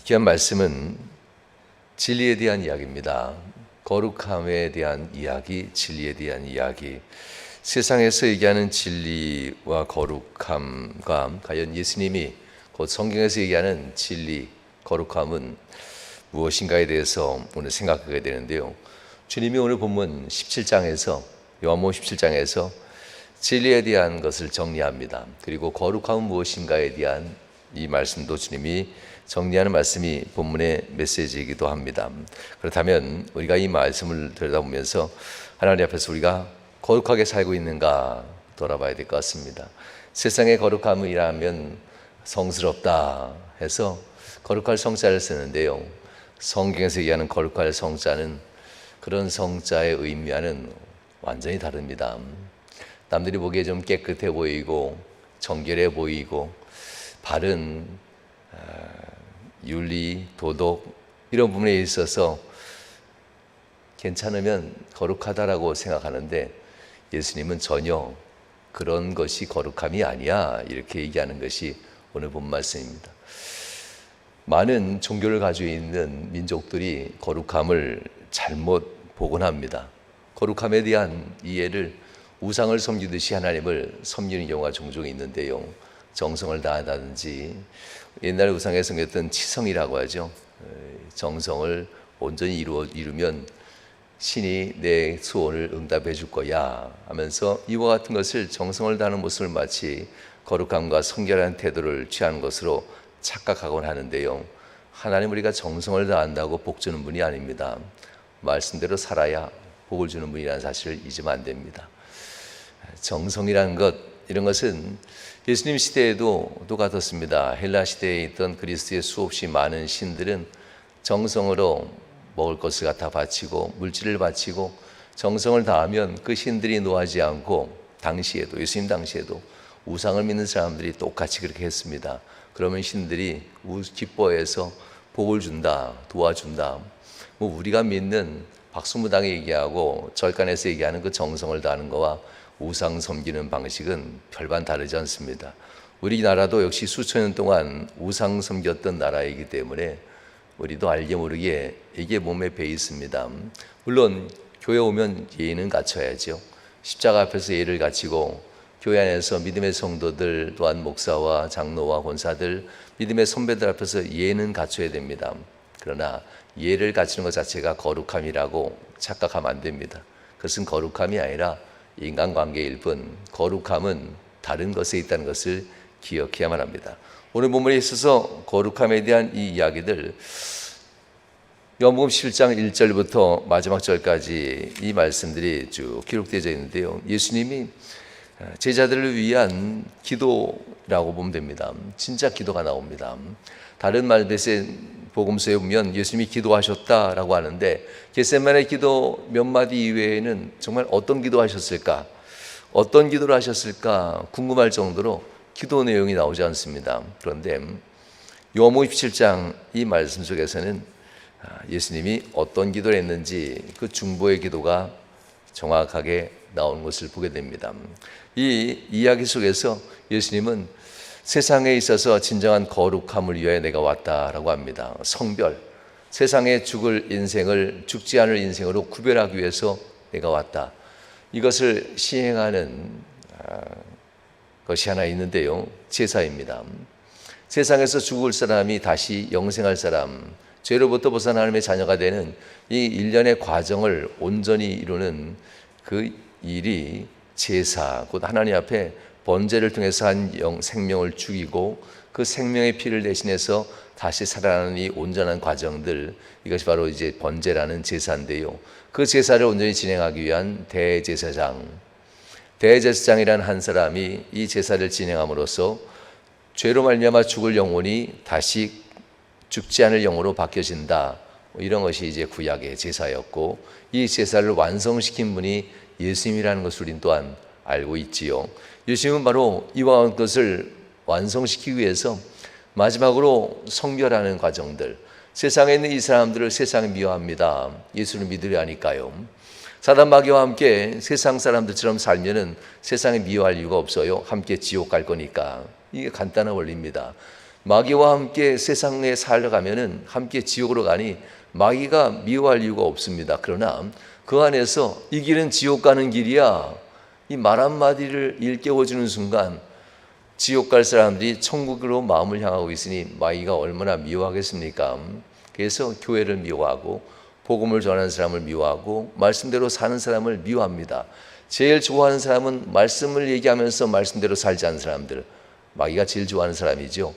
귀한 말씀은 진리에 대한 이야기입니다. 거룩함에 대한 이야기, 진리에 대한 이야기. 세상에서 얘기하는 진리와 거룩함과 과연 예수님이 곧 성경에서 얘기하는 진리, 거룩함은 무엇인가에 대해서 오늘 생각하게 되는데요. 주님이 오늘 본문 17장에서 요한복음 17장에서 진리에 대한 것을 정리합니다. 그리고 거룩함은 무엇인가에 대한 이 말씀도 주님이 정리하는 말씀이 본문의 메시지이기도 합니다. 그렇다면 우리가 이 말씀을 들여다보면서 하나님 앞에서 우리가 거룩하게 살고 있는가 돌아봐야 될 것 같습니다. 세상의 거룩함이라면 성스럽다 해서 거룩할 성자를 쓰는데요. 성경에서 얘기하는 거룩할 성자는 그런 성자의 의미와는 완전히 다릅니다. 남들이 보기에 좀 깨끗해 보이고 정결해 보이고 바른 윤리, 도덕 이런 부분에 있어서 괜찮으면 거룩하다라고 생각하는데 예수님은 전혀 그런 것이 거룩함이 아니야 이렇게 얘기하는 것이 오늘 본 말씀입니다. 많은 종교를 가지고 있는 민족들이 거룩함을 잘못 복원합니다. 거룩함에 대한 이해를 우상을 섬기듯이 하나님을 섬기는 경우가 종종 있는데요. 정성을 다한다든지 옛날 우상에 섬겼던 치성이라고 하죠. 정성을 온전히 이루면 신이 내 소원을 응답해 줄 거야 하면서 이와 같은 것을 정성을 다하는 모습을 마치 거룩함과 성결한 태도를 취하는 것으로 착각하곤 하는데요. 하나님 우리가 정성을 다한다고 복 주는 분이 아닙니다. 말씀대로 살아야 복을 주는 분이라는 사실을 잊으면 안 됩니다. 정성이라는 것, 이런 것은 예수님 시대에도 똑같았습니다. 헬라 시대에 있던 그리스도의 수없이 많은 신들은 정성으로 먹을 것을 갖다 바치고 물질을 바치고 정성을 다하면 그 신들이 노하지 않고 당시에도 예수님 당시에도 우상을 믿는 사람들이 똑같이 그렇게 했습니다. 그러면 신들이 기뻐해서 복을 준다, 도와준다. 우리가 믿는 박수무당에 얘기하고 절간에서 얘기하는 그 정성을 다하는 거와 우상 섬기는 방식은 별반 다르지 않습니다. 우리나라도 역시 수천 년 동안 우상 섬겼던 나라이기 때문에 우리도 알게 모르게 이게 몸에 배 있습니다. 물론 교회 오면 예의는 갖춰야죠. 십자가 앞에서 예를 갖추고 교회 안에서 믿음의 성도들 또한 목사와 장로와 권사들 믿음의 선배들 앞에서 예는 갖춰야 됩니다. 그러나 예를 갖추는 것 자체가 거룩함이라고 착각하면 안 됩니다. 그것은 거룩함이 아니라 인간관계일 뿐 거룩함은 다른 것에 있다는 것을 기억해야만 합니다. 오늘 본문에 있어서 거룩함에 대한 이 이야기들 요한복음 11장 1절부터 마지막 절까지 이 말씀들이 쭉 기록되어 있는데요. 예수님이 제자들을 위한 기도라고 보면 됩니다. 진짜 기도가 나옵니다. 다른 말들의 복음서에 보면 예수님이 기도하셨다라고 하는데 겟세마네 기도 몇 마디 이외에는 정말 어떤 기도하셨을까? 어떤 기도를 하셨을까? 궁금할 정도로 기도 내용이 나오지 않습니다. 그런데 요한복음 17장 이 말씀 속에서는 예수님이 어떤 기도를 했는지 그 중보의 기도가 정확하게 나오는 것을 보게 됩니다. 이 이야기 속에서 예수님은 세상에 있어서 진정한 거룩함을 위하여 내가 왔다라고 합니다. 성별, 세상에 죽을 인생을 죽지 않을 인생으로 구별하기 위해서 내가 왔다. 이것을 시행하는 것이 하나 있는데요. 제사입니다. 세상에서 죽을 사람이 다시 영생할 사람, 죄로부터 벗어난 하나님의 자녀가 되는 이 일련의 과정을 온전히 이루는 그 일이 제사, 곧 하나님 앞에 번제를 통해서 한 생명을 죽이고 그 생명의 피를 대신해서 다시 살아나는 이 온전한 과정들, 이것이 바로 이제 번제라는 제사인데요. 그 제사를 온전히 진행하기 위한 대제사장이라는 한 사람이 이 제사를 진행함으로써 죄로 말미암아 죽을 영혼이 다시 죽지 않을 영으로 바뀌어진다. 이런 것이 이제 구약의 제사였고 이 제사를 완성시킨 분이 예수님이라는 것을 우린 또한 알고 있지요. 예수님은 바로 이와 같은 것을 완성시키기 위해서 마지막으로 성결하는 과정들, 세상에 있는 이 사람들을 세상이 미워합니다. 예수를 믿으려 하니까요. 사단 마귀와 함께 세상 사람들처럼 살면은 세상에 미워할 이유가 없어요. 함께 지옥 갈 거니까. 이게 간단한 원리입니다. 마귀와 함께 세상에 살아가면은 함께 지옥으로 가니 마귀가 미워할 이유가 없습니다. 그러나 그 안에서 이 길은 지옥 가는 길이야, 이 말 한마디를 일깨워주는 순간 지옥 갈 사람들이 천국으로 마음을 향하고 있으니 마귀가 얼마나 미워하겠습니까? 그래서 교회를 미워하고 복음을 전하는 사람을 미워하고 말씀대로 사는 사람을 미워합니다. 제일 좋아하는 사람은 말씀을 얘기하면서 말씀대로 살지 않는 사람들, 마귀가 제일 좋아하는 사람이죠.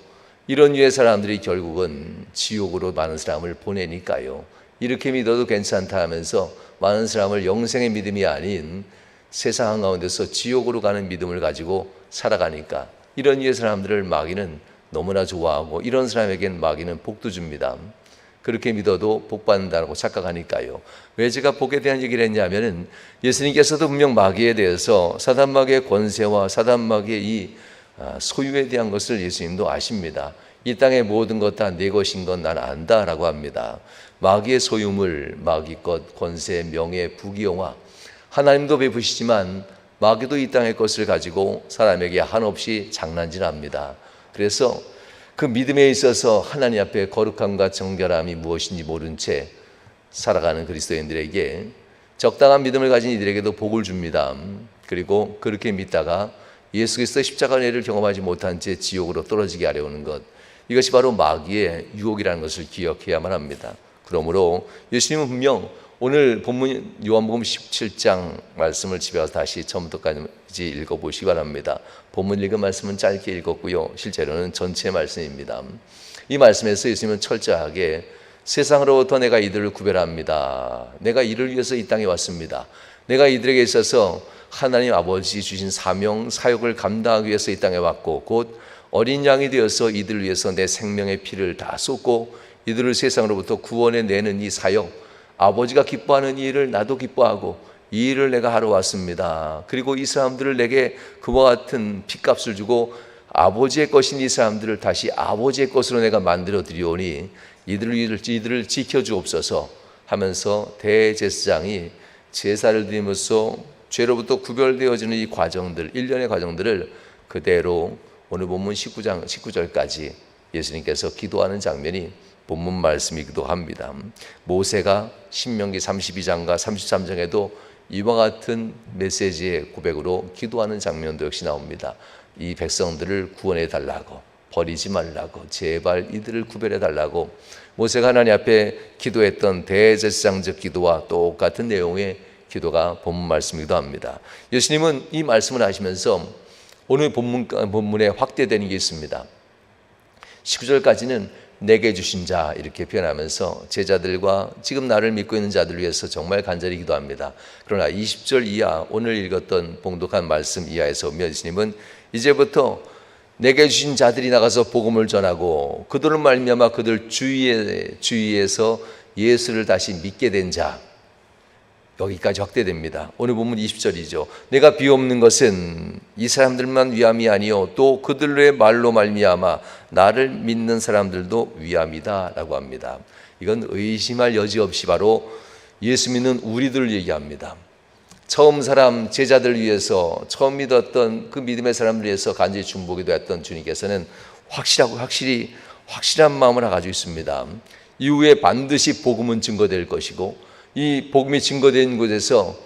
이런 류의 사람들이 결국은 지옥으로 많은 사람을 보내니까요. 이렇게 믿어도 괜찮다 하면서 많은 사람을 영생의 믿음이 아닌 세상 가운데서 지옥으로 가는 믿음을 가지고 살아가니까 이런 류의 사람들을 마귀는 너무나 좋아하고 이런 사람에겐 마귀는 복도 줍니다. 그렇게 믿어도 복 받는다고 착각하니까요. 왜 제가 복에 대한 얘기를 했냐면은 예수님께서도 분명 마귀에 대해서 사단 마귀의 권세와 사단 마귀의 이 소유에 대한 것을 예수님도 아십니다. 이 땅의 모든 것 다 내 것인 건 난 안다라고 합니다. 마귀의 소유물, 마귀 것, 권세, 명예, 부귀영화 하나님도 베푸시지만 마귀도 이 땅의 것을 가지고 사람에게 한없이 장난질합니다. 그래서 그 믿음에 있어서 하나님 앞에 거룩함과 정결함이 무엇인지 모른 채 살아가는 그리스도인들에게 적당한 믿음을 가진 이들에게도 복을 줍니다. 그리고 그렇게 믿다가 예수 그리스도의 십자가의 은혜를 경험하지 못한 채 지옥으로 떨어지게 하려는 것, 이것이 바로 마귀의 유혹이라는 것을 기억해야만 합니다. 그러므로 예수님은 분명 오늘 본문 요한복음 17장 말씀을 집에 가서 다시 처음부터까지 읽어보시기 바랍니다. 본문 읽은 말씀은 짧게 읽었고요, 실제로는 전체 말씀입니다. 이 말씀에서 예수님은 철저하게 세상으로부터 내가 이들을 구별합니다. 내가 이를 위해서 이 땅에 왔습니다. 내가 이들에게 있어서 하나님 아버지 주신 사명, 사역을 감당하기 위해서 이 땅에 왔고 곧 어린 양이 되어서 이들을 위해서 내 생명의 피를 다 쏟고 이들을 세상으로부터 구원해 내는 이 사역, 아버지가 기뻐하는 이 일을 나도 기뻐하고 이 일을 내가 하러 왔습니다. 그리고 이 사람들을 내게 그와 같은 핏값을 주고 아버지의 것인 이 사람들을 다시 아버지의 것으로 내가 만들어 드리오니 이들을 지켜주옵소서 하면서 대제사장이 제사를 드리면서 죄로부터 구별되어지는 이 과정들, 일련의 과정들을 그대로 오늘 본문 19절까지 예수님께서 기도하는 장면이 본문 말씀이기도 합니다. 모세가 신명기 32장과 33장에도 이와 같은 메시지의 고백으로 기도하는 장면도 역시 나옵니다. 이 백성들을 구원해 달라고, 버리지 말라고, 제발 이들을 구별해 달라고 모세가 하나님 앞에 기도했던 대제사장적 기도와 똑같은 내용의 기도가 본문 말씀이기도 합니다. 예수님은 이 말씀을 하시면서 오늘 본문에 확대되는 게 있습니다. 19절까지는 내게 주신 자 이렇게 표현하면서 제자들과 지금 나를 믿고 있는 자들을 위해서 정말 간절히 기도합니다. 그러나 20절 이하, 오늘 읽었던 봉독한 말씀 이하에서 보면 예수님은 이제부터 내게 주신 자들이 나가서 복음을 전하고 그들을 말미암아 그들 주위에서 예수를 다시 믿게 된 자, 여기까지 확대됩니다. 오늘 본문 20절이죠. 내가 비옵는 것은 이 사람들만 위함이 아니요 또 그들의 말로 말미암아 나를 믿는 사람들도 위함이다 라고 합니다. 이건 의심할 여지 없이 바로 예수 믿는 우리들을 얘기합니다. 처음 사람 제자들 위해서 처음 믿었던 그 믿음의 사람들 위해서 간절히 중보기도 했던 주님께서는 확실한 마음을 가지고 있습니다. 이후에 반드시 복음은 증거될 것이고 이 복음이 증거된 곳에서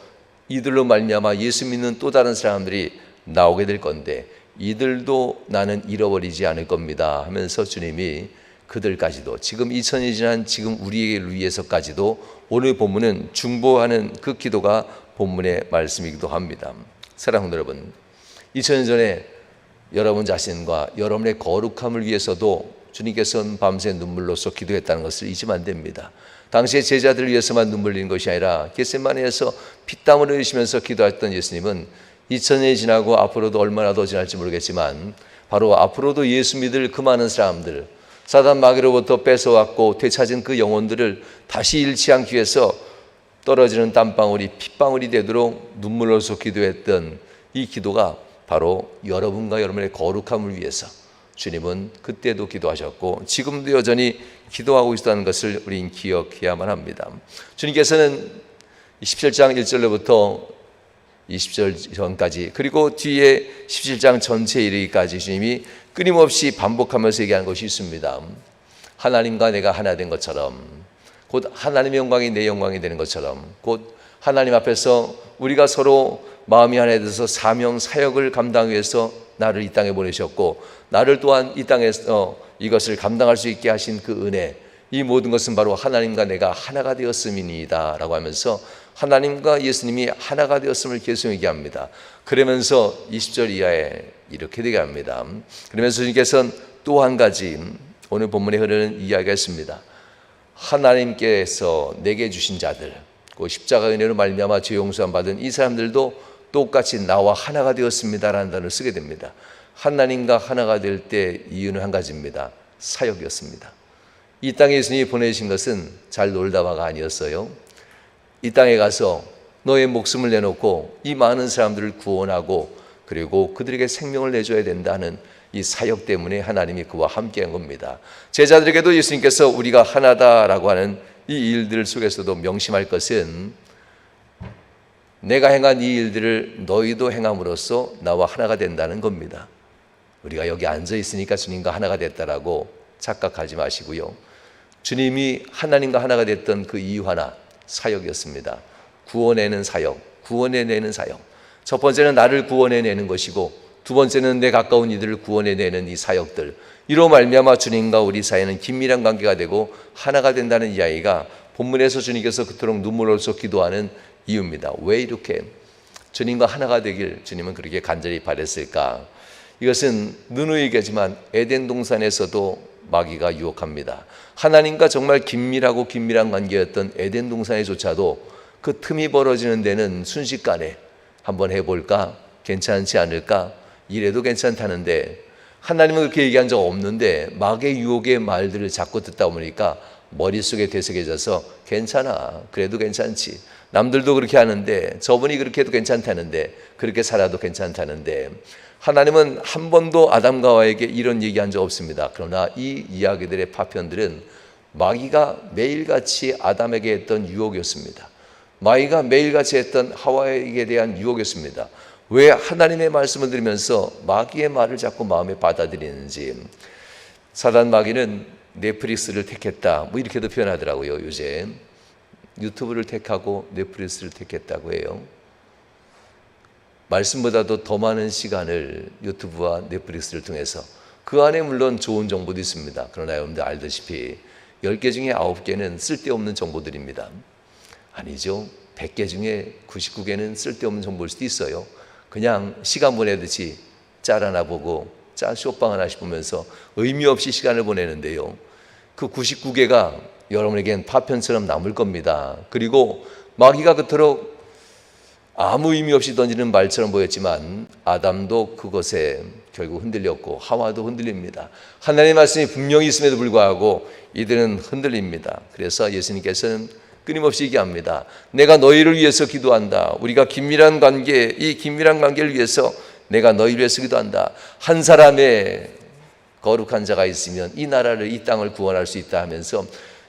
이들로 말미암아 예수 믿는 또 다른 사람들이 나오게 될 건데 이들도 나는 잃어버리지 않을 겁니다 하면서 주님이 그들까지도 지금 2000년이 지난 지금 우리를 위해서까지도 오늘 본문은 중보하는 그 기도가 본문의 말씀이기도 합니다. 사랑하는 여러분, 2000년 전에 여러분 자신과 여러분의 거룩함을 위해서도 주님께서는 밤새 눈물로써 기도했다는 것을 잊으면 안 됩니다. 당시의 제자들을 위해서만 눈물 흘리는 것이 아니라 겟세마네에서 피땀을 흘리시면서 기도했던 예수님은 2000년이 지나고 앞으로도 얼마나 더 지날지 모르겠지만 바로 앞으로도 예수 믿을 그 많은 사람들, 사단 마귀로부터 뺏어왔고 되찾은 그 영혼들을 다시 잃지 않기 위해서 떨어지는 땀방울이 핏방울이 되도록 눈물로써 기도했던 이 기도가 바로 여러분과 여러분의 거룩함을 위해서 주님은 그때도 기도하셨고 지금도 여전히 기도하고 있다는 것을 우리는 기억해야만 합니다. 주님께서는 17장 1절로부터 20절 전까지 그리고 뒤에 17장 전체에 이르기까지 주님이 끊임없이 반복하면서 얘기하는 것이 있습니다. 하나님과 내가 하나 된 것처럼, 곧 하나님의 영광이 내 영광이 되는 것처럼, 곧 하나님 앞에서 우리가 서로 마음이 하나 돼서 사명 사역을 감당하기 위해서 나를 이 땅에 보내셨고, 나를 또한 이 땅에서 이것을 감당할 수 있게 하신 그 은혜, 이 모든 것은 바로 하나님과 내가 하나가 되었음이니이다 라고 하면서 하나님과 예수님이 하나가 되었음을 계속 얘기합니다. 그러면서 20절 이하에 이렇게 되게 합니다. 그러면서 주님께서는 또 한 가지 오늘 본문에 흐르는 이야기가 있습니다. 하나님께서 내게 주신 자들, 그 십자가 은혜로 말미암아 죄 용서함 받은 이 사람들도 똑같이 나와 하나가 되었습니다라는 단어를 쓰게 됩니다. 하나님과 하나가 될 때 이유는 한 가지입니다. 사역이었습니다. 이 땅에 예수님이 보내신 것은 잘 놀다가가 아니었어요. 이 땅에 가서 너의 목숨을 내놓고 이 많은 사람들을 구원하고 그리고 그들에게 생명을 내줘야 된다는 이 사역 때문에 하나님이 그와 함께한 겁니다. 제자들에게도 예수님께서 우리가 하나다라고 하는 이 일들 속에서도 명심할 것은 내가 행한 이 일들을 너희도 행함으로써 나와 하나가 된다는 겁니다. 우리가 여기 앉아 있으니까 주님과 하나가 됐다라고 착각하지 마시고요. 주님이 하나님과 하나가 됐던 그 이유 하나, 사역이었습니다. 구원해내는 사역, 구원해내는 사역. 첫 번째는 나를 구원해내는 것이고 두 번째는 내 가까운 이들을 구원해내는 이 사역들. 이로 말미암아 주님과 우리 사이는 긴밀한 관계가 되고 하나가 된다는 이야기가 본문에서 주님께서 그토록 눈물 흘려서 기도하는 이유입니다. 왜 이렇게 주님과 하나가 되길 주님은 그렇게 간절히 바랬을까? 이것은 누누이 얘기하지만 에덴 동산에서도 마귀가 유혹합니다. 하나님과 정말 긴밀한 관계였던 에덴 동산에조차도 그 틈이 벌어지는 데는 순식간에 한번 해볼까? 괜찮지 않을까? 이래도 괜찮다는데 하나님은 그렇게 얘기한 적 없는데 마귀의 유혹의 말들을 자꾸 듣다 보니까 머릿속에 되새겨져서 괜찮아, 그래도 괜찮지. 남들도 그렇게 하는데 저분이 그렇게 해도 괜찮다는데 그렇게 살아도 괜찮다는데 하나님은 한 번도 아담과 하와에게 이런 얘기한 적 없습니다. 그러나 이 이야기들의 파편들은 마귀가 매일같이 아담에게 했던 유혹이었습니다. 마귀가 매일같이 했던 하와에게 대한 유혹이었습니다. 왜 하나님의 말씀을 들으면서 마귀의 말을 자꾸 마음에 받아들이는지. 사단 마귀는 넷플릭스를 택했다, 뭐 이렇게도 표현하더라고요. 요새 유튜브를 택하고 넷플릭스를 택했다고 해요. 말씀보다도 더 많은 시간을 유튜브와 넷플릭스를 통해서, 그 안에 물론 좋은 정보도 있습니다. 그러나 여러분들 알다시피 10개 중에 9개는 쓸데없는 정보들입니다. 아니죠. 100개 중에 99개는 쓸데없는 정보일 수도 있어요. 그냥 시간 보내듯이 짤 하나 보고 짤 쇼빵 하나씩 보면서 의미 없이 시간을 보내는데요. 그 99개가 여러분에겐 파편처럼 남을 겁니다. 그리고 마귀가 그토록 아무 의미 없이 던지는 말처럼 보였지만 아담도 그것에 결국 흔들렸고 하와도 흔들립니다. 하나님의 말씀이 분명히 있음에도 불구하고 이들은 흔들립니다. 그래서 예수님께서는 끊임없이 얘기합니다. 내가 너희를 위해서 기도한다. 우리가 긴밀한 관계, 이 긴밀한 관계를 위해서 내가 너희를 위해서 기도한다. 한 사람의 거룩한 자가 있으면 이 나라를, 이 땅을 구원할 수 있다 하면서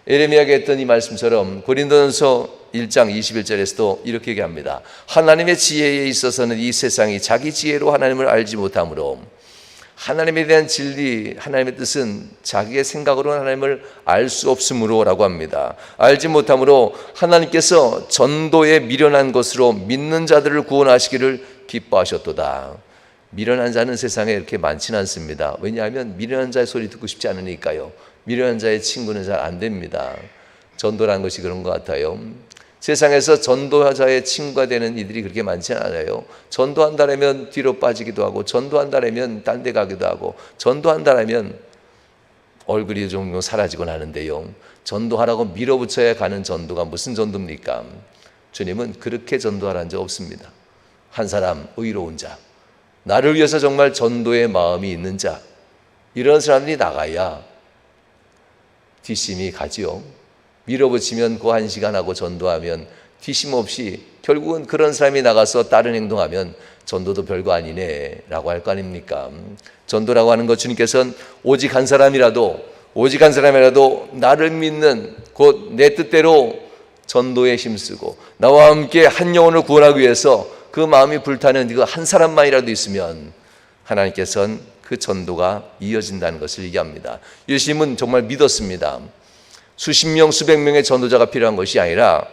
에레미야가 했던 이 말씀처럼 고린도전서 1장 21절에서도 이렇게 얘기합니다. 하나님의 지혜에 있어서는 이 세상이 자기 지혜로 하나님을 알지 못하므로, 하나님에 대한 진리, 하나님의 뜻은 자기의 생각으로 하나님을 알 수 없으므로 라고 합니다. 알지 못하므로 하나님께서 전도에 미련한 것으로 믿는 자들을 구원하시기를 기뻐하셨도다. 미련한 자는 세상에 이렇게 많지는 않습니다. 왜냐하면 미련한 자의 소리 듣고 싶지 않으니까요. 미련한 자의 친구는 잘 안 됩니다. 전도라는 것이 그런 것 같아요. 세상에서 전도자의 친구가 되는 이들이 그렇게 많지는 않아요. 전도한다라면 뒤로 빠지기도 하고, 전도한다라면 딴 데 가기도 하고, 전도한다라면 얼굴이 좀 사라지곤 하는데요. 전도하라고 밀어붙여야 가는 전도가 무슨 전도입니까? 주님은 그렇게 전도하라는 적 없습니다. 한 사람 의로운 자, 나를 위해서 정말 전도의 마음이 있는 자, 이런 사람들이 나가야 뒷심이 가지요. 밀어붙이면 그 1시간 하고 전도하면 뒷심 없이 결국은 그런 사람이 나가서 다른 행동하면 전도도 별거 아니네 라고 할 거 아닙니까? 전도라고 하는 것, 주님께서는 오직 한 사람이라도 나를 믿는, 곧 내 뜻대로 전도에 힘쓰고 나와 함께 한 영혼을 구원하기 위해서 그 마음이 불타는 그 한 사람만이라도 있으면 하나님께서는 그 전도가 이어진다는 것을 얘기합니다. 예수님은 정말 믿었습니다. 수십 명, 수백 명의 전도자가 필요한 것이 아니라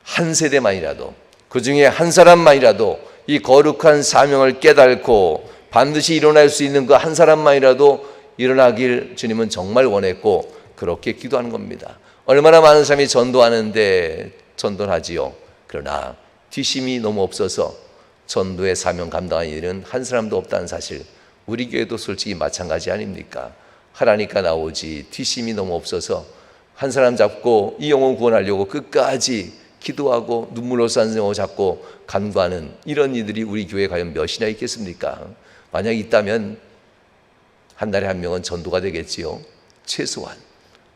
한 세대만이라도, 그 중에 한 사람만이라도 이 거룩한 사명을 깨닫고 반드시 일어날 수 있는 그 한 사람만이라도 일어나길 주님은 정말 원했고 그렇게 기도하는 겁니다. 얼마나 많은 사람이 전도하는데 전도를 하지요. 그러나 뒷심이 너무 없어서 전도의 사명 감당하는 일은 한 사람도 없다는 사실, 우리 교회도 솔직히 마찬가지 아닙니까? 하라니까 나오지 뒷심이 너무 없어서 한 사람 잡고 이 영혼 구원하려고 끝까지 기도하고 눈물로 싼 영혼 잡고 간구하는 이런 이들이 우리 교회에 과연 몇이나 있겠습니까? 만약 있다면 한 달에 한 명은 전도가 되겠지요. 최소한.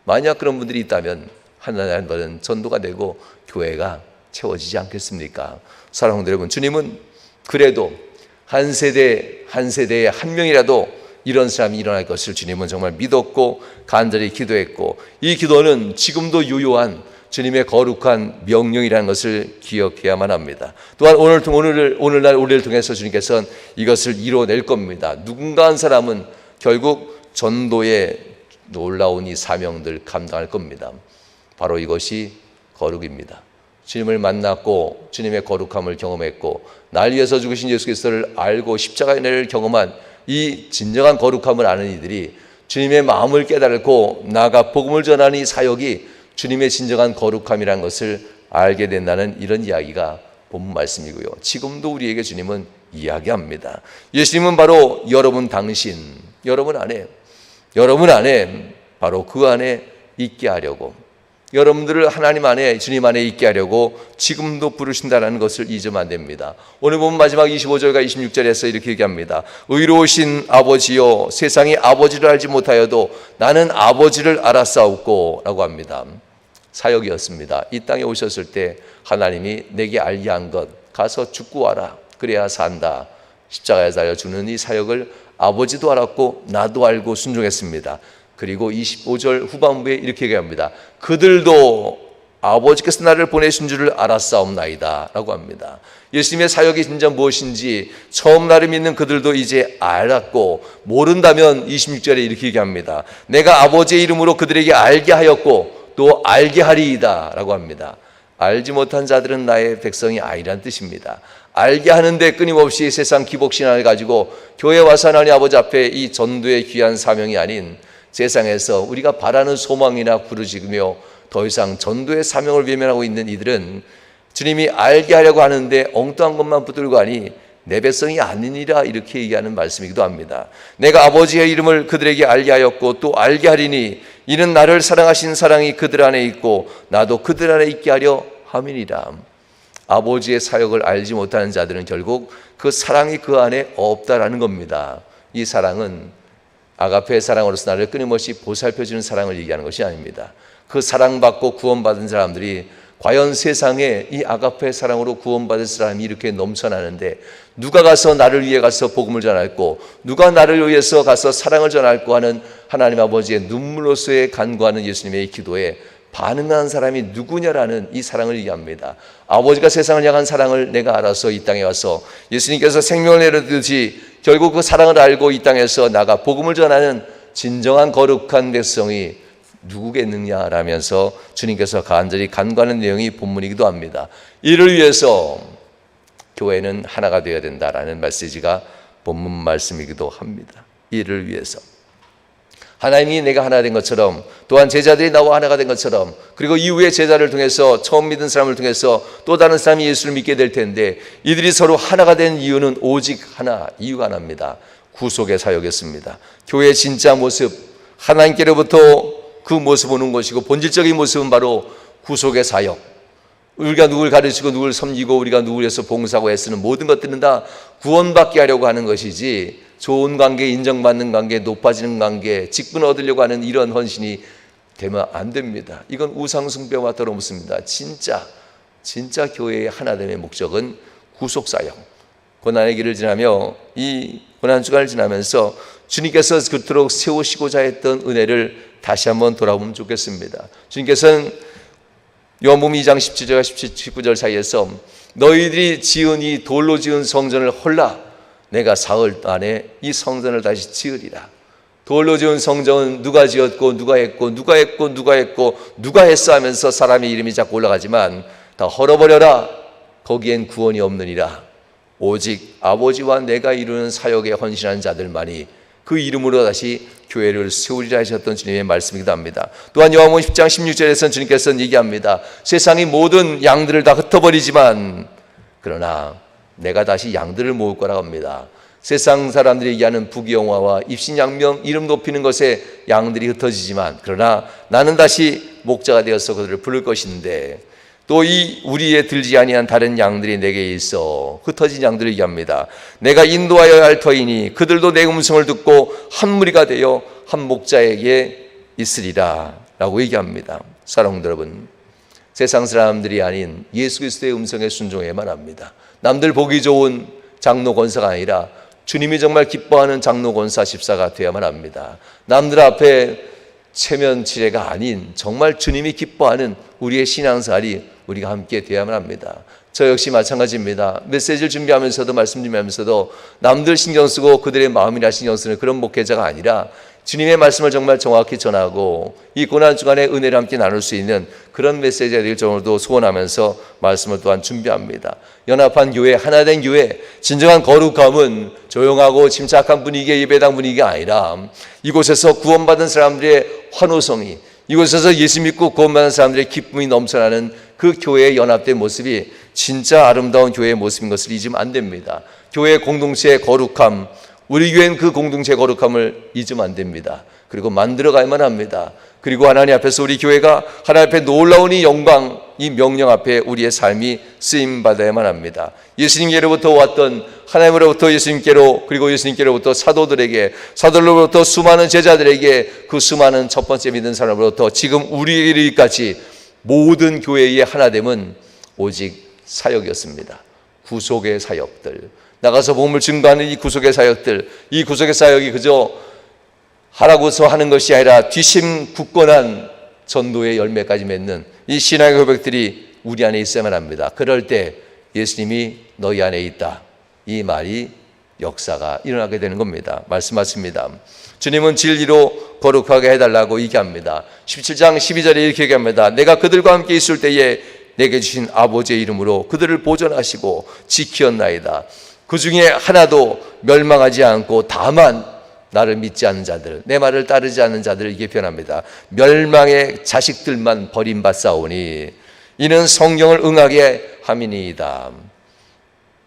만약 그런 분들이 있다면 한 달에 한 번은 전도가 되고 교회가 채워지지 않겠습니까? 사랑하는 여러분, 주님은 그래도 한 세대에 한 명이라도 이런 사람이 일어날 것을 주님은 정말 믿었고 간절히 기도했고, 이 기도는 지금도 유효한 주님의 거룩한 명령이라는 것을 기억해야만 합니다. 또한 오늘날 우리를 통해서 주님께서는 이것을 이뤄낼 겁니다. 누군가 한 사람은 결국 전도의 놀라운 이 사명들 감당할 겁니다. 바로 이것이 거룩입니다. 주님을 만났고 주님의 거룩함을 경험했고 날 위해서 죽으신 예수 그리스도를 알고 십자가의 은혜를 경험한 이 진정한 거룩함을 아는 이들이 주님의 마음을 깨달고 나아가 복음을 전하는 이 사역이 주님의 진정한 거룩함이라는 것을 알게 된다는 이런 이야기가 본문 말씀이고요. 지금도 우리에게 주님은 이야기합니다. 예수님은 바로 여러분 안에 바로 그 안에 있게 하려고, 여러분들을 하나님 안에, 주님 안에 있게 하려고 지금도 부르신다는 것을 잊으면 안 됩니다. 오늘 보면 마지막 25절과 26절에서 이렇게 얘기합니다. 의로우신 아버지여, 세상이 아버지를 알지 못하여도 나는 아버지를 알았사옵고 라고 합니다. 사역이었습니다. 이 땅에 오셨을 때 하나님이 내게 알게 한 것, 가서 죽고 와라, 그래야 산다. 십자가에 달려 주는 이 사역을 아버지도 알았고 나도 알고 순종했습니다. 그리고 25절 후반부에 이렇게 얘기합니다. 그들도 아버지께서 나를 보내신 줄을 알았사옵나이다 라고 합니다. 예수님의 사역이 진짜 무엇인지 처음 나를 믿는 그들도 이제 알았고, 모른다면 26절에 이렇게 얘기합니다. 내가 아버지의 이름으로 그들에게 알게 하였고 또 알게 하리이다 라고 합니다. 알지 못한 자들은 나의 백성이 아니란 뜻입니다. 알게 하는데 끊임없이 세상 기복신앙을 가지고 교회 와서 하나님 아버지 앞에 이 전도의 귀한 사명이 아닌 세상에서 우리가 바라는 소망이나 부르짖으며 더 이상 전도의 사명을 외면하고 있는 이들은 주님이 알게 하려고 하는데 엉뚱한 것만 붙들고 하니 내 백성이 아니니라 이렇게 얘기하는 말씀이기도 합니다. 내가 아버지의 이름을 그들에게 알게 하였고 또 알게 하리니 이는 나를 사랑하신 사랑이 그들 안에 있고 나도 그들 안에 있게 하려 함이니라. 아버지의 사역을 알지 못하는 자들은 결국 그 사랑이 그 안에 없다라는 겁니다. 이 사랑은 아가페의 사랑으로서 나를 끊임없이 보살펴주는 사랑을 얘기하는 것이 아닙니다. 그 사랑받고 구원받은 사람들이 과연 세상에 이 아가페의 사랑으로 구원받은 사람이 이렇게 넘쳐나는데 누가 가서 나를 위해 가서 복음을 전할고 누가 나를 위해서 가서 사랑을 전할고 하는 하나님 아버지의 눈물로서의 간구하는 예수님의 기도에 반응한 사람이 누구냐라는 이 사랑을 얘기합니다. 아버지가 세상을 향한 사랑을 내가 알아서 이 땅에 와서 예수님께서 생명을 내려듯이 결국 그 사랑을 알고 이 땅에서 나가 복음을 전하는 진정한 거룩한 백성이 누구겠느냐라면서 주님께서 간절히 간구하는 내용이 본문이기도 합니다. 이를 위해서 교회는 하나가 되어야 된다라는 메시지가 본문 말씀이기도 합니다. 이를 위해서 하나님이 내가 하나 된 것처럼, 또한 제자들이 나와 하나가 된 것처럼, 그리고 이후에 제자를 통해서 처음 믿은 사람을 통해서 또 다른 사람이 예수를 믿게 될 텐데 이들이 서로 하나가 된 이유는 오직 하나, 이유가 하나입니다. 구속의 사역이었습니다. 교회의 진짜 모습, 하나님께로부터 그 모습 보는 것이고 본질적인 모습은 바로 구속의 사역. 우리가 누굴 가르치고 누굴 섬기고 우리가 누굴 위해서 봉사하고 애쓰는 모든 것들은 다 구원받게 하려고 하는 것이지 좋은 관계, 인정받는 관계, 높아지는 관계, 직분 얻으려고 하는 이런 헌신이 되면 안 됩니다. 이건 우상숭배와 다름없습니다. 진짜 교회의 하나됨의 목적은 구속사역. 고난의 길을 지나며 이 고난주간을 지나면서 주님께서 그토록 세우시고자 했던 은혜를 다시 한번 돌아보면 좋겠습니다. 주님께서는 요한복음 2장 17절과 19절 사이에서 너희들이 지은 이 돌로 지은 성전을 헐라 내가 사흘 안에 이 성전을 다시 지으리라. 돌로 지은 성전은 누가 지었고 누가 했고 누가 했고 누가 했고 누가 했어 하면서 사람의 이름이 자꾸 올라가지만 다 헐어버려라. 거기엔 구원이 없느니라. 오직 아버지와 내가 이루는 사역에 헌신한 자들만이 그 이름으로 다시 교회를 세우리라 하셨던 주님의 말씀이기도 합니다. 또한 요한복음 10장 16절에서는 주님께서는 얘기합니다. 세상이 모든 양들을 다 흩어버리지만 그러나 내가 다시 양들을 모을 거라고 합니다. 세상 사람들이 얘기하는 부귀영화와 입신양명, 이름 높이는 것에 양들이 흩어지지만 그러나 나는 다시 목자가 되어서 그들을 부를 것인데 또 이 우리에 들지 아니한 다른 양들이 내게 있어 흩어진 양들을 얘기합니다. 내가 인도하여야 할 터이니 그들도 내 음성을 듣고 한 무리가 되어 한 목자에게 있으리라 라고 얘기합니다. 사랑하는 여러분, 세상 사람들이 아닌 예수 그리스도의 음성에 순종해야만 합니다. 남들 보기 좋은 장로 권사가 아니라 주님이 정말 기뻐하는 장로 권사 집사가 되어야만 합니다. 남들 앞에 체면치레가 아닌 정말 주님이 기뻐하는 우리의 신앙생활이 우리가 함께 되어야만 합니다. 저 역시 마찬가지입니다. 메시지를 준비하면서도 말씀 준비하면서도 남들 신경 쓰고 그들의 마음이나 신경 쓰는 그런 목회자가 아니라 주님의 말씀을 정말 정확히 전하고 이 고난 주간에 은혜를 함께 나눌 수 있는 그런 메시지가 될 정도로 소원하면서 말씀을 또한 준비합니다. 연합한 교회, 하나된 교회, 진정한 거룩함은 조용하고 침착한 분위기의 예배당 분위기가 아니라 이곳에서 구원받은 사람들의 환호성이, 이곳에서 예수 믿고 구원받은 사람들의 기쁨이 넘쳐나는 그 교회의 연합된 모습이 진짜 아름다운 교회의 모습인 것을 잊으면 안 됩니다. 교회 공동체의 거룩함, 우리 교회는 그 공동체 거룩함을 잊으면 안 됩니다. 그리고 만들어가야만 합니다. 그리고 하나님 앞에서 우리 교회가 하나님 앞에 놀라운 이 영광, 이 명령 앞에 우리의 삶이 쓰임받아야만 합니다. 예수님께로부터 왔던 하나님으로부터 예수님께로, 그리고 예수님께로부터 사도들에게, 사도들로부터 수많은 제자들에게, 그 수많은 첫 번째 믿은 사람으로부터 지금 우리에게까지 모든 교회의 하나됨은 오직 사역이었습니다. 구속의 사역들, 나가서 복음을 증거하는 이 구속의 사역들, 이 구속의 사역이 그저 하라고서 하는 것이 아니라 뒤심 굳건한 전도의 열매까지 맺는 이 신앙의 고백들이 우리 안에 있어야만 합니다. 그럴 때 예수님이 너희 안에 있다, 이 말이 역사가 일어나게 되는 겁니다. 말씀하십니다. 주님은 진리로 거룩하게 해달라고 얘기합니다. 17장 12절에 이렇게 얘기합니다. 내가 그들과 함께 있을 때에 내게 주신 아버지의 이름으로 그들을 보존하시고 지키었나이다. 그 중에 하나도 멸망하지 않고 다만 나를 믿지 않는 자들, 내 말을 따르지 않는 자들을 이렇게 표현합니다. 멸망의 자식들만 버림받사오니 이는 성경을 응하게 함이니이다.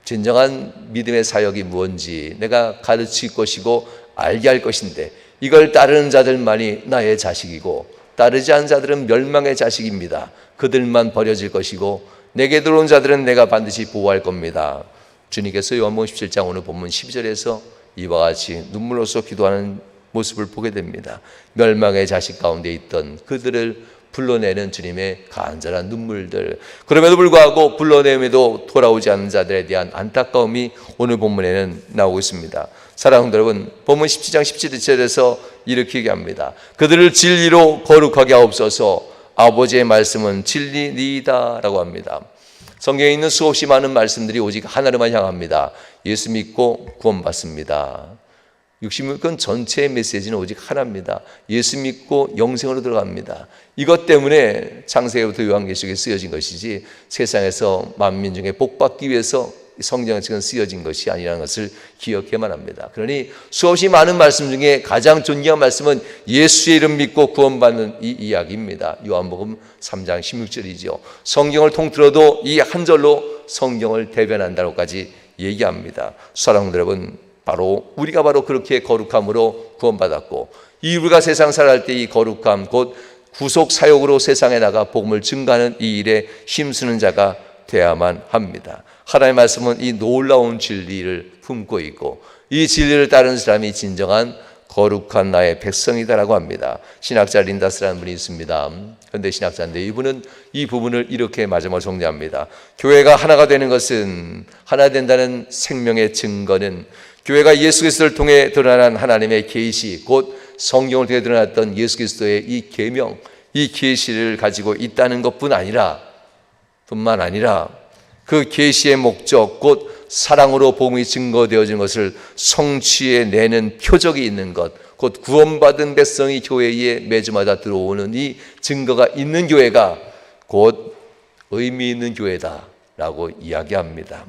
진정한 믿음의 사역이 무엇인지 내가 가르칠 것이고 알게 할 것인데 이걸 따르는 자들만이 나의 자식이고 따르지 않는 자들은 멸망의 자식입니다. 그들만 버려질 것이고 내게 들어온 자들은 내가 반드시 보호할 겁니다. 주님께서 요한복음 17장 오늘 본문 12절에서 이와 같이 눈물로써 기도하는 모습을 보게 됩니다. 멸망의 자식 가운데 있던 그들을 불러내는 주님의 간절한 눈물들, 그럼에도 불구하고 불러내음에도 돌아오지 않는 자들에 대한 안타까움이 오늘 본문에는 나오고 있습니다. 사랑하는 여러분, 본문 17장 17절에서 이렇게 얘기합니다. 그들을 진리로 거룩하게 하옵소서. 아버지의 말씀은 진리니이다 라고 합니다. 성경에 있는 수없이 많은 말씀들이 오직 하나로만 향합니다. 예수 믿고 구원받습니다. 66권 전체의 메시지는 오직 하나입니다. 예수 믿고 영생으로 들어갑니다. 이것 때문에 창세기부터 요한계시록에 쓰여진 것이지 세상에서 만민 중에 복받기 위해서 성경은 지금 쓰여진 것이 아니라는 것을 기억해야만 합니다. 그러니 수없이 많은 말씀 중에 가장 존귀한 말씀은 예수의 이름 믿고 구원받는 이 이야기입니다. 요한복음 3장 16절이죠. 성경을 통틀어도 이 한 절로 성경을 대변한다고까지 얘기합니다. 사랑하는 여러분, 우리가 바로 그렇게 거룩함으로 구원받았고 이 우리가 세상 살아갈 때 이 거룩함 곧 구속 사역으로 세상에 나가 복음을 증거하는 이 일에 힘쓰는 자가 되어야만 합니다. 하나님의 말씀은 이 놀라운 진리를 품고 있고 이 진리를 따르는 사람이 진정한 거룩한 나의 백성이다라고 합니다. 신학자 린다스라는 분이 있습니다. 그런데 신학자인데 이분은 이 부분을 이렇게 마지막으로 정리합니다. 교회가 하나가 되는 것은, 하나 된다는 생명의 증거는 교회가 예수 그리스도를 통해 드러난 하나님의 계시, 곧 성경을 통해 드러났던 예수 그리스도의 이 계명, 이 계시를 가지고 있다는 것뿐만 아니라 그 계시의 목적, 곧 사랑으로 복음이 증거되어진 것을 성취해내는 표적이 있는 것, 곧 구원받은 백성이 교회에 매주마다 들어오는 이 증거가 있는 교회가 곧 의미 있는 교회다라고 이야기합니다.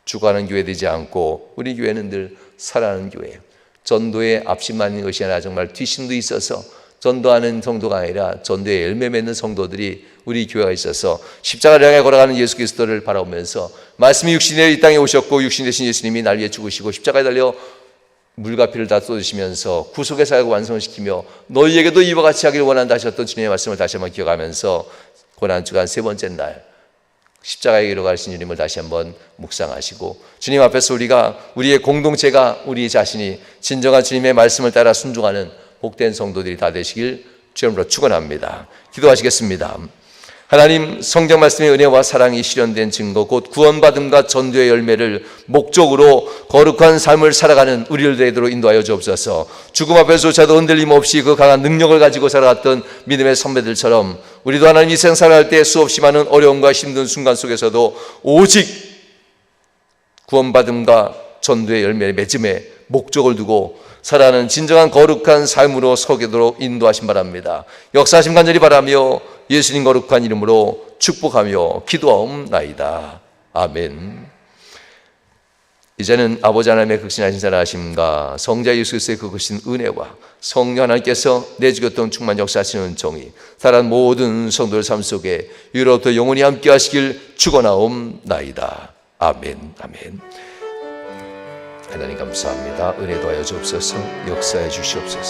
죽어가는 교회 되지 않고 우리 교회는 늘 살아가는 교회예요. 전도에 앞심만 있는 것이 아니라 정말 뒷심도 있어서 전도하는 성도가 아니라 전도에 열매 맺는 성도들이 우리 교회가 있어서 십자가를 향해 걸어가는 예수 그리스도를 바라보면서 말씀이 육신이 되어 이 땅에 오셨고 육신 되신 예수님이 날 위해 죽으시고 십자가에 달려 물과 피를 다 쏟으시면서 구속의 사역을 완성시키며 너희에게도 이와 같이 하기를 원한다 하셨던 주님의 말씀을 다시 한번 기억하면서 고난주간 세 번째 날 십자가의 길로 가신 주님을 다시 한번 묵상하시고 주님 앞에서 우리의 공동체가 우리 자신이 진정한 주님의 말씀을 따라 순종하는 복된 성도들이 다 되시길 주님으로 축원합니다. 기도하시겠습니다. 하나님, 성경 말씀의 은혜와 사랑이 실현된 증거 곧 구원받음과 전도의 열매를 목적으로 거룩한 삶을 살아가는 우리를 되도록 인도하여 주옵소서. 죽음 앞에서조차도 흔들림 없이 그 강한 능력을 가지고 살아갔던 믿음의 선배들처럼 우리도 하나님 이 세상 살아갈 때 수없이 많은 어려움과 힘든 순간 속에서도 오직 구원받음과 전도의 열매의 맺음에 목적을 두고 살아가는 진정한 거룩한 삶으로 서게도록 인도하신 바랍니다. 역사하심 간절히 바라며 예수님 거룩한 이름으로 축복하며 기도하옵나이다. 아멘. 이제는 아버지 하나님의 극신하신 사랑하심과 성자 예수 그리스도의 그 크신 은혜와 성령 하나님께서 내주셨던 충만 역사하시는 은총이 살아가는 모든 성도들 삶 속에 이로부터 영원히 함께 하시길 축원하옵나이다. 아멘. 아멘. 하나님 감사합니다. 은혜 더하여 주옵소서. 역사해 주시옵소서.